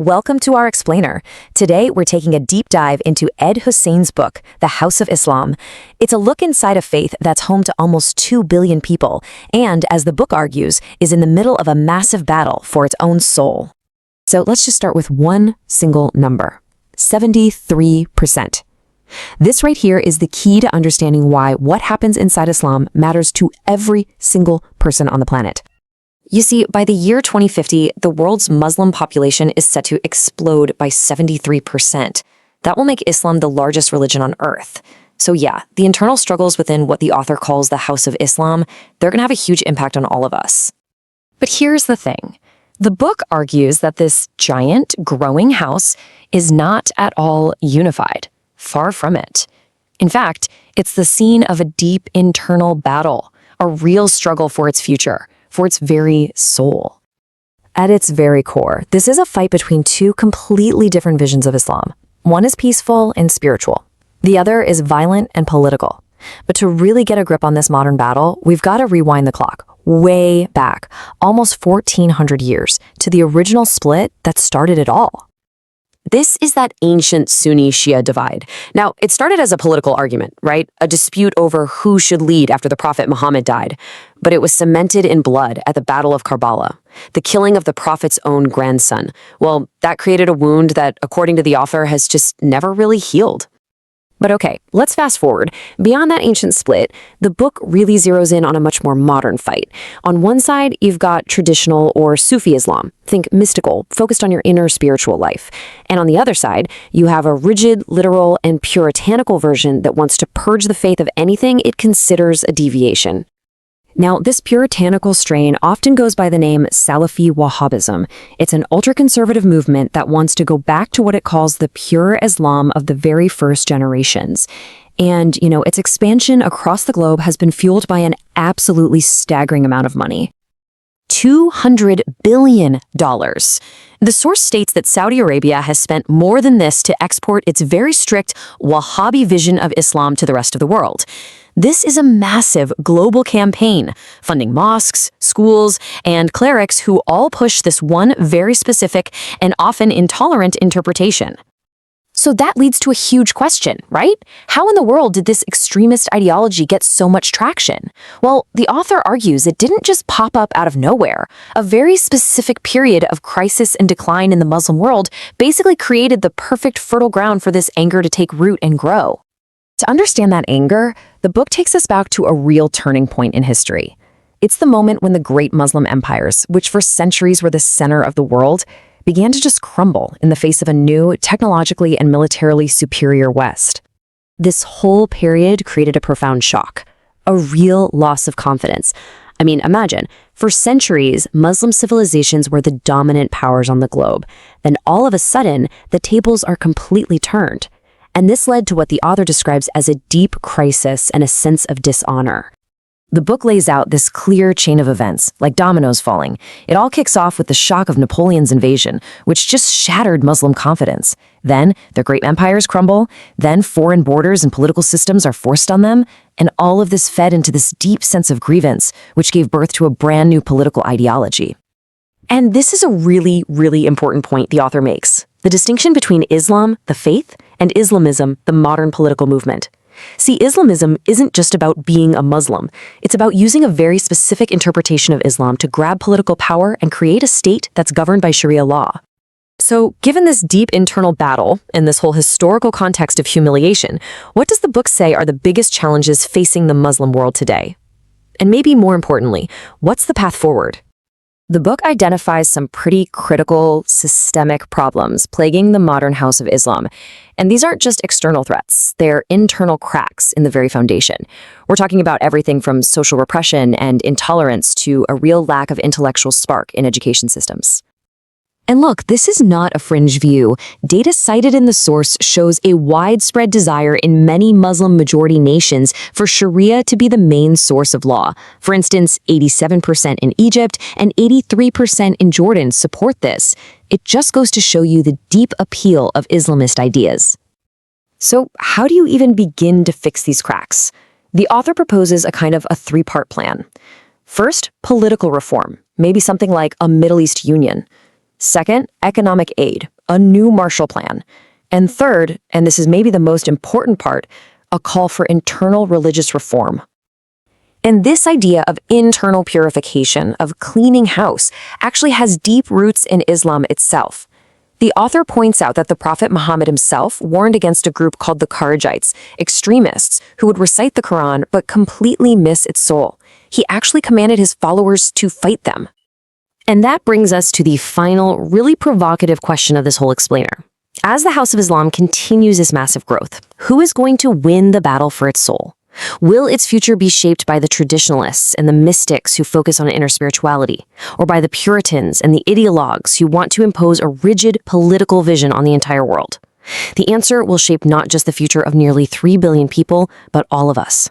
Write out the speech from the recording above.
Welcome to our explainer. Today, we're taking a deep dive into Ed Husain's book, The House of Islam. It's a look inside a faith that's home to almost 2 billion people, and, as the book argues, is in the middle of a massive battle for its own soul. So let's just start with one single number, 73%. This right here is the key to understanding why what happens inside Islam matters to every single person on the planet. You see, by the year 2050, the world's Muslim population is set to explode by 73%. That will make Islam the largest religion on earth. So yeah, the internal struggles within what the author calls the House of Islam, they're going to have a huge impact on all of us. But here's the thing. The book argues that this giant, growing house is not at all unified. Far from it. In fact, it's the scene of a deep internal battle, a real struggle for its future, for its very soul. At its very core, this is a fight between two completely different visions of Islam. One is peaceful and spiritual. The other is violent and political. But to really get a grip on this modern battle, we've got to rewind the clock, way back, almost 1,400 years, to the original split that started it all. This is that ancient Sunni-Shia divide. Now, it started as a political argument, right? A dispute over who should lead after the Prophet Muhammad died. But it was cemented in blood at the Battle of Karbala, the killing of the Prophet's own grandson. Well, that created a wound that, according to the author, has just never really healed. But okay, let's fast forward. Beyond that ancient split, the book really zeroes in on a much more modern fight. On one side, you've got traditional or Sufi Islam, think mystical, focused on your inner spiritual life. And on the other side, you have a rigid, literal, and puritanical version that wants to purge the faith of anything it considers a deviation. Now, this puritanical strain often goes by the name Salafi Wahhabism. It's an ultra-conservative movement that wants to go back to what it calls the pure Islam of the very first generations. And, its expansion across the globe has been fueled by an absolutely staggering amount of money. $200 billion. The source states that Saudi Arabia has spent more than this to export its very strict Wahhabi vision of Islam to the rest of the world. This is a massive global campaign, funding mosques, schools, and clerics who all push this one very specific and often intolerant interpretation. So that leads to a huge question, right? How in the world did this extremist ideology get so much traction? Well, the author argues it didn't just pop up out of nowhere. A very specific period of crisis and decline in the Muslim world basically created the perfect fertile ground for this anger to take root and grow. To understand that anger, the book takes us back to a real turning point in history. It's the moment when the great Muslim empires, which for centuries were the center of the world, began to just crumble in the face of a new, technologically and militarily superior West. This whole period created a profound shock, a real loss of confidence. I mean, imagine, for centuries, Muslim civilizations were the dominant powers on the globe. Then all of a sudden, the tables are completely turned. And this led to what the author describes as a deep crisis and a sense of dishonor. The book lays out this clear chain of events, like dominoes falling. It all kicks off with the shock of Napoleon's invasion, which just shattered Muslim confidence. Then, their great empires crumble. Then, foreign borders and political systems are forced on them. And all of this fed into this deep sense of grievance, which gave birth to a brand new political ideology. And this is a really, really important point the author makes. The distinction between Islam, the faith, and Islamism, the modern political movement. See, Islamism isn't just about being a Muslim. It's about using a very specific interpretation of Islam to grab political power and create a state that's governed by Sharia law. So, given this deep internal battle and this whole historical context of humiliation, what does the book say are the biggest challenges facing the Muslim world today? And maybe more importantly, what's the path forward? The book identifies some pretty critical, systemic problems plaguing the modern House of Islam. And these aren't just external threats, they're internal cracks in the very foundation. We're talking about everything from social repression and intolerance to a real lack of intellectual spark in education systems. And look, this is not a fringe view. Data cited in the source shows a widespread desire in many Muslim-majority nations for Sharia to be the main source of law. For instance, 87% in Egypt and 83% in Jordan support this. It just goes to show you the deep appeal of Islamist ideas. So, how do you even begin to fix these cracks? The author proposes a kind of a three-part plan. First, political reform, maybe something like a Middle East union. Second, economic aid, a new Marshall Plan. And third, and this is maybe the most important part, a call for internal religious reform. And this idea of internal purification, of cleaning house, actually has deep roots in Islam itself. The author points out that the Prophet Muhammad himself warned against a group called the Kharijites, extremists who would recite the Quran but completely miss its soul. He actually commanded his followers to fight them. And that brings us to the final, really provocative question of this whole explainer. As the House of Islam continues its massive growth, who is going to win the battle for its soul? Will its future be shaped by the traditionalists and the mystics who focus on inner spirituality, or by the Puritans and the ideologues who want to impose a rigid political vision on the entire world? The answer will shape not just the future of nearly 3 billion people, but all of us.